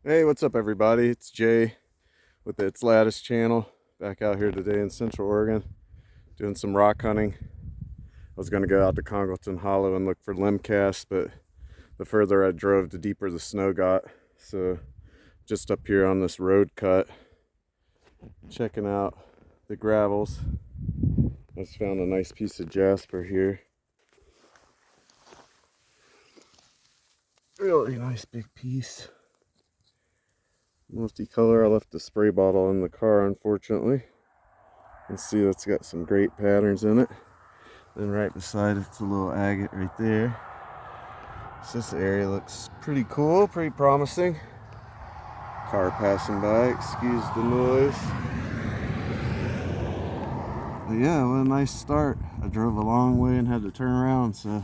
Hey, what's up everybody? It's Jay with the It's Lattice channel, back out here today in Central Oregon doing some rock hunting. I was going to go out to Congleton Hollow and look for limb casts, but the further I drove, the deeper the snow got. So just up here on this road cut, checking out the gravels. I just found a nice piece of jasper here. Really nice big piece. Multicolor. I left the spray bottle in the car, unfortunately. You can see that's got some great patterns in it. Then right beside it's a little agate right there. So this area looks pretty cool, pretty promising. Car passing by, excuse the noise. But yeah, what a nice start. I drove a long way and had to turn around, so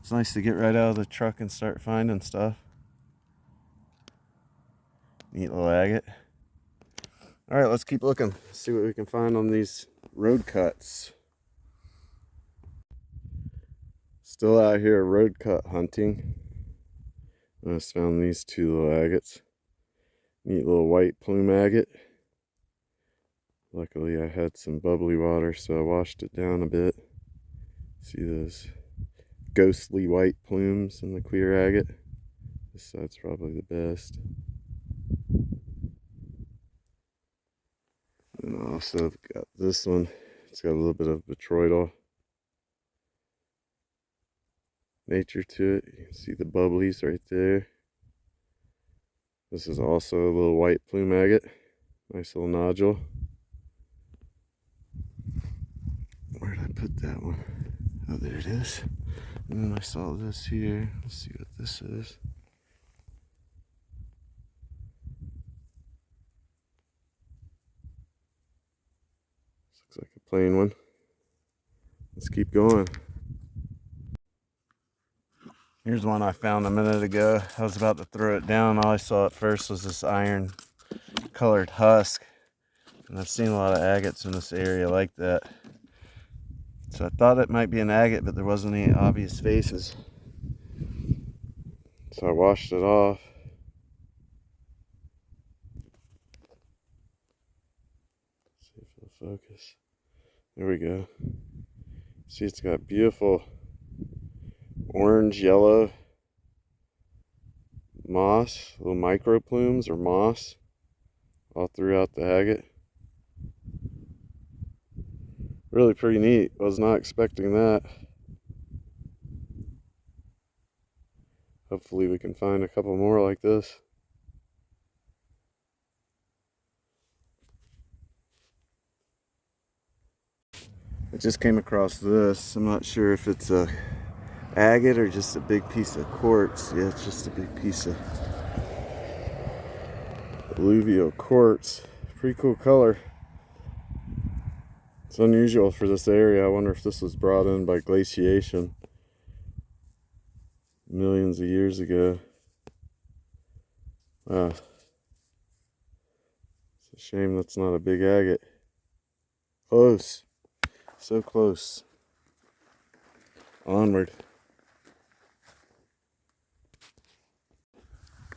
it's nice to get right out of the truck and start finding stuff. Neat little agate. All right, let's keep looking. See what we can find on these road cuts. Still out here road cut hunting. I just found these two little agates. Neat little white plume agate. Luckily I had some bubbly water, so I washed it down a bit. See those ghostly white plumes in the clear agate? This side's probably the best. And I also got this one. It's got a little bit of botryoidal nature to it. You can see the bubblies right there. This is also a little white plume agate. Nice little nodule. Where did I put that one? Oh, there it is. And then I saw this here. Let's see what this is. This looks like a plain one. Let's keep going. Here's one I found a minute ago. I was about to throw it down. All I saw at first was this iron colored husk. And I've seen a lot of agates in this area like that. So I thought it might be an agate, but there wasn't any obvious faces. So I washed it off. See if it'll focus. There we go. See, it's got beautiful orange, yellow moss, little micro plumes or moss all throughout the agate. Really pretty neat. Was not expecting that. Hopefully we can find a couple more like this. I just came across this. I'm not sure if it's a agate or just a big piece of quartz. Yeah, it's just a big piece of alluvial quartz. Pretty cool color. It's unusual for this area. I wonder if this was brought in by glaciation millions of years ago. Wow. It's a shame that's not a big agate. Close. So close. Onward.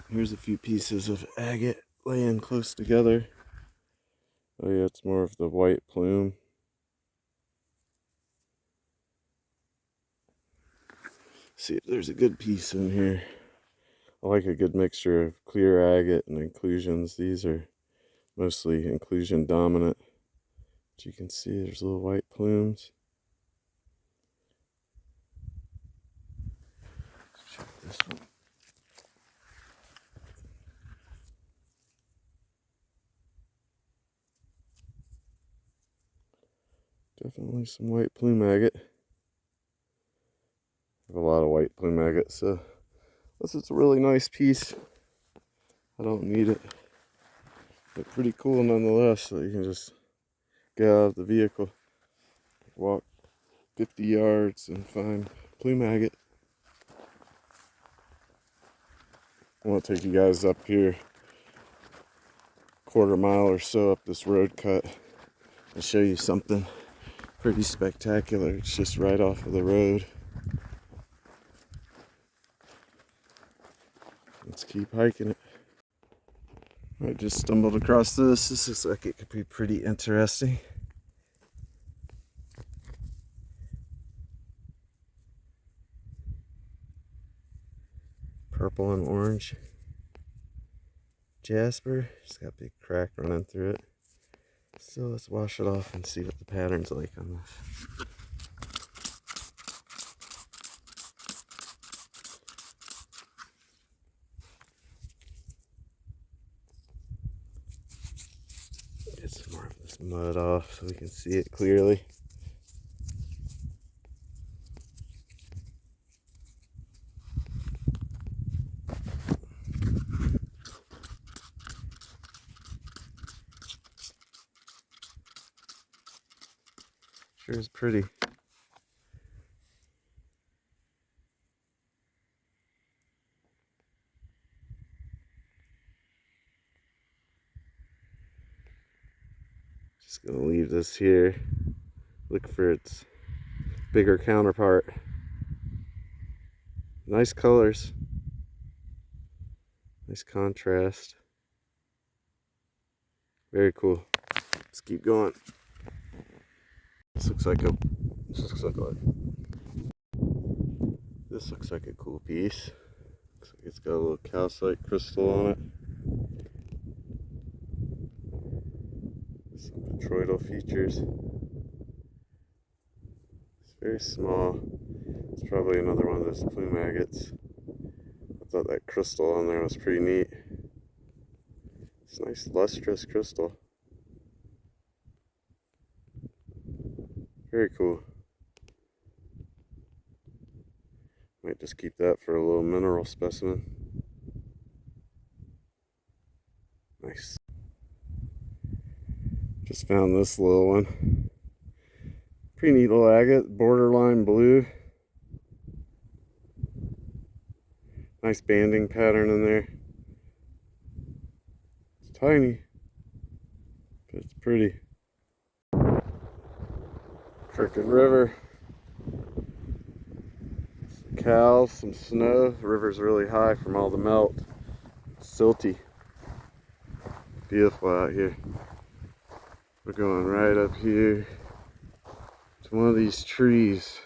Here's a few pieces of agate laying close together. Oh yeah, it's more of the white plume. See if there's a good piece in here. I like a good mixture of clear agate and inclusions. These are mostly inclusion dominant. But you can see there's little white plumes. Let's check this one. Definitely some white plume agate. I have a lot of white plume agate, so this is a really nice piece. I don't need it, but pretty cool nonetheless. So you can just get out of the vehicle, walk 50 yards and find plume agate. I want to take you guys up here, quarter mile or so up this road cut, and show you something pretty spectacular. It's just right off of the road. Let's keep hiking it. I just stumbled across this. This looks like it could be pretty interesting. Purple and orange jasper. It's got a big crack running through it. So let's wash it off and see what the pattern's like on this. Get some more of this mud off so we can see it clearly. Sure is pretty. Just gonna leave this here. Look for its bigger counterpart. Nice colors. Nice contrast. Very cool. Let's keep going. This looks like a cool piece. Looks like it's got a little calcite crystal on it. Some petroidal features. It's very small. It's probably another one of those plume agates. I thought that crystal on there was pretty neat. It's a nice lustrous crystal. Very cool. Might just keep that for a little mineral specimen. Nice. Just found this little one. Pretty neat little agate, borderline blue. Nice banding pattern in there. It's tiny, but it's pretty. Crooked river. Some cows, some snow. The river's really high from all the melt. It's silty. Beautiful out here. We're going right up here to one of these trees.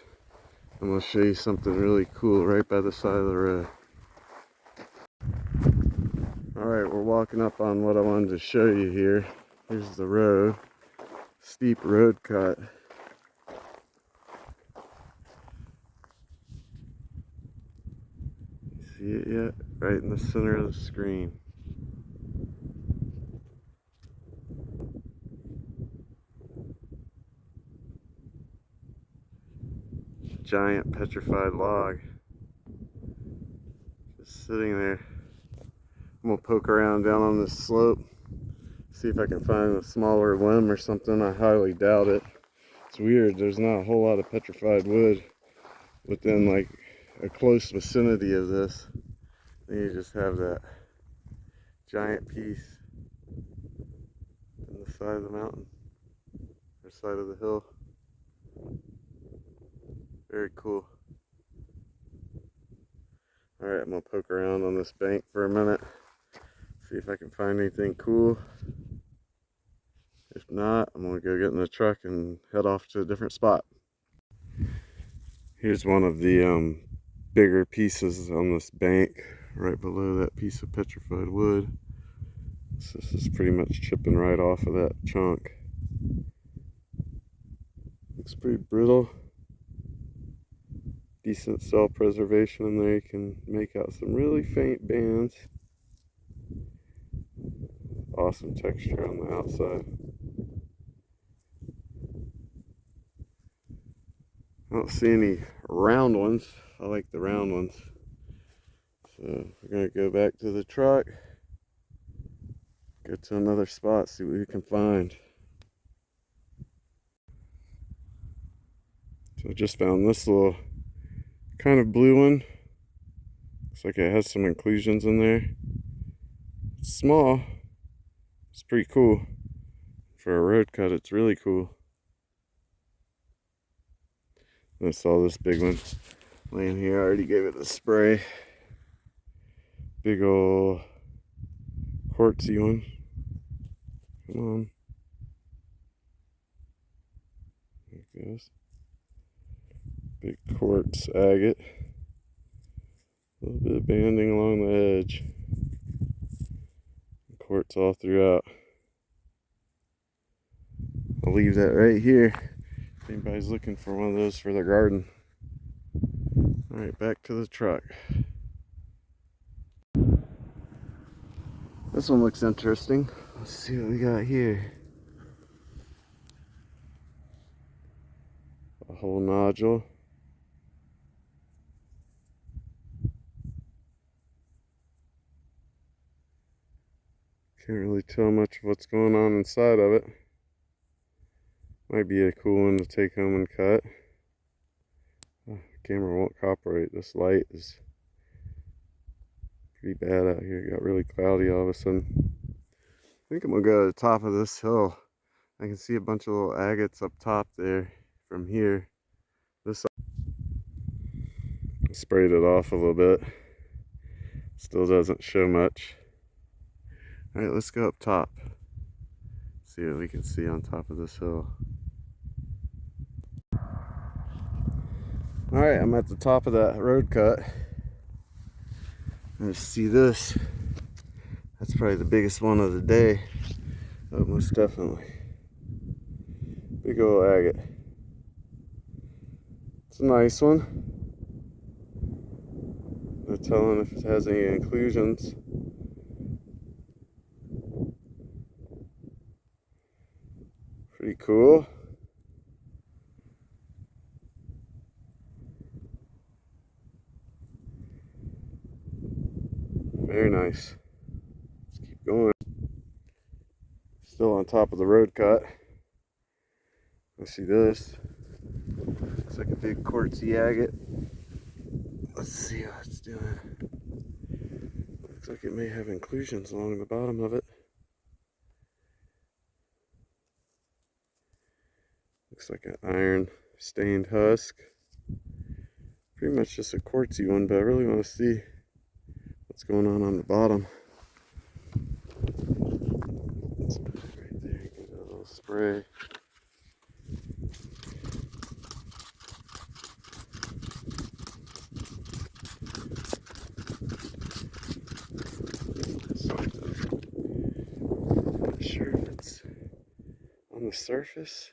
I'm going to show you something really cool right by the side of the road. Alright, we're walking up on what I wanted to show you here. Here's the road. Steep road cut. See it yet? Right in the center of the screen. Giant petrified log. Just sitting there. I'm gonna poke around down on this slope. See if I can find a smaller limb or something. I highly doubt it. It's weird. There's not a whole lot of petrified wood within like a close vicinity of this. Then you just have that giant piece on the side of the mountain or side of the hill. Very cool. Alright, I'm gonna poke around on this bank for a minute. See if I can find anything cool. If not, I'm gonna go get in the truck and head off to a different spot. Here's one of the bigger pieces on this bank right below that piece of petrified wood. So this is pretty much chipping right off of that chunk. Looks pretty brittle. Decent cell preservation in there. You can make out some really faint bands. Awesome texture on the outside. I don't see any round ones. I like the round ones. So we're going to go back to the truck, go to another spot, see what we can find. So I just found this little kind of blue one. Looks like it has some inclusions in there. It's small. It's pretty cool. For a road cut, it's really cool. I saw this big one laying here. I already gave it a spray. Big ol' quartzy one. Come on. There it goes. Big quartz agate. A little bit of banding along the edge. Quartz all throughout. I'll leave that right here if anybody's looking for one of those for their garden. Alright, back to the truck. This one looks interesting. Let's see what we got here. A whole nodule. Can't really tell much of what's going on inside of it. Might be a cool one to take home and cut. Oh, the camera won't cooperate. This light is pretty bad out here. It got really cloudy all of a sudden. I think I'm gonna go to the top of this hill. I can see a bunch of little agates up top there from here. This I sprayed it off a little bit. Still doesn't show much. Alright, let's go up top. See what we can see on top of this hill. Alright, I'm at the top of that road cut. Let's see this. That's probably the biggest one of the day. Oh, most definitely. Big old agate. It's a nice one. No telling if it has any inclusions. Pretty cool. Very nice. Let's keep going. Still on top of the road cut. Let's see this. Looks like a big quartzy agate. Let's see what it's doing. Looks like it may have inclusions along the bottom of it. Looks like an iron stained husk. Pretty much just a quartzy one, but I really want to see what's going on the bottom. Let's put it right there, get a little spray. Not sure if it's on the surface.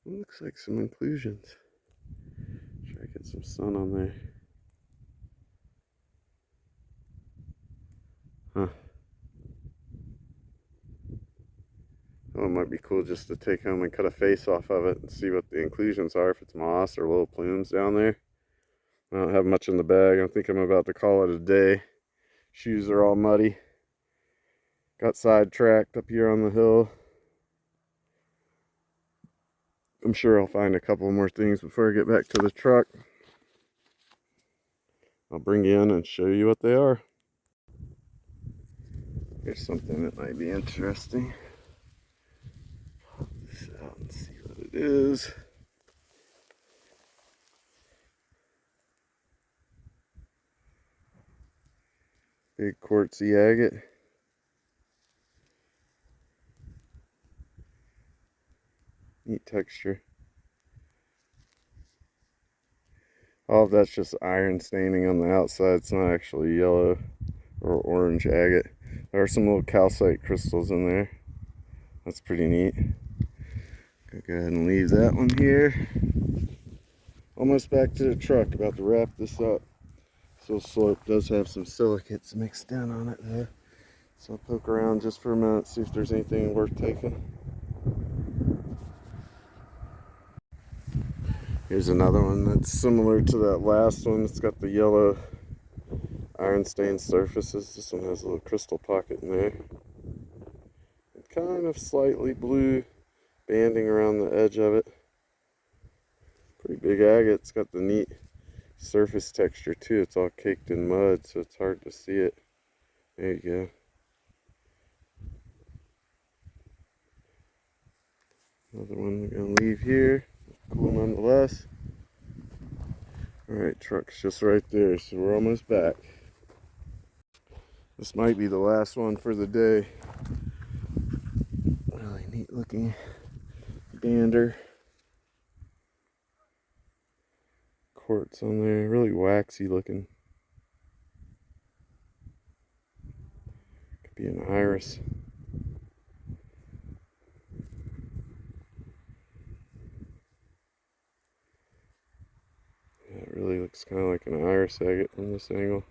It looks like some inclusions. Try to get some sun on there. Huh. Oh, it might be cool just to take home and cut a face off of it and see what the inclusions are, if it's moss or little plumes down there. I don't have much in the bag. I think I'm about to call it a day. Shoes are all muddy. Got sidetracked up here on the hill. I'm sure I'll find a couple more things before I get back to the truck. I'll bring you in and show you what they are. Here's something that might be interesting. Pop this out and see what it is. Big quartzy agate. Neat texture. All of that's just iron staining on the outside. It's not actually yellow or orange agate. There are some little calcite crystals in there. That's pretty neat. Go ahead and leave that one here. Almost back to the truck. About to wrap this up. This slope does have some silicates mixed in on it though. So I'll poke around just for a minute, see if there's anything worth taking. Here's another one that's similar to that last one. It's got the yellow iron stained surfaces. This one has a little crystal pocket in there. And kind of slightly blue banding around the edge of it. Pretty big agate. It's got the neat surface texture too. It's all caked in mud, so it's hard to see it. There you go. Another one we're gonna leave here. Cool nonetheless. Alright, truck's just right there, so we're almost back. This might be the last one for the day. Really neat looking gander. Quartz on there, really waxy looking. Could be an iris. Yeah, it really looks kind of like an iris agate from this angle.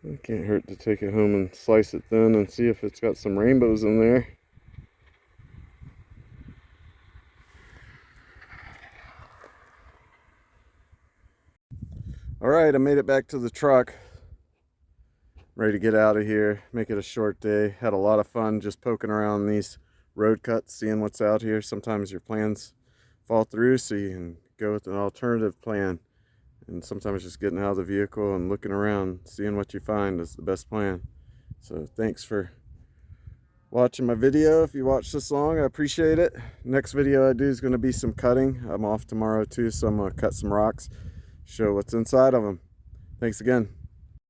It can't hurt to take it home and slice it thin and see if it's got some rainbows in there. Alright, I made it back to the truck. Ready to get out of here, make it a short day. Had a lot of fun just poking around these road cuts, seeing what's out here. Sometimes your plans fall through, so you can go with an alternative plan. And sometimes just getting out of the vehicle and looking around, seeing what you find is the best plan. So thanks for watching my video. If you watched this long, I appreciate it. Next video I do is going to be some cutting. I'm off tomorrow too, so I'm going to cut some rocks, show what's inside of them. Thanks again.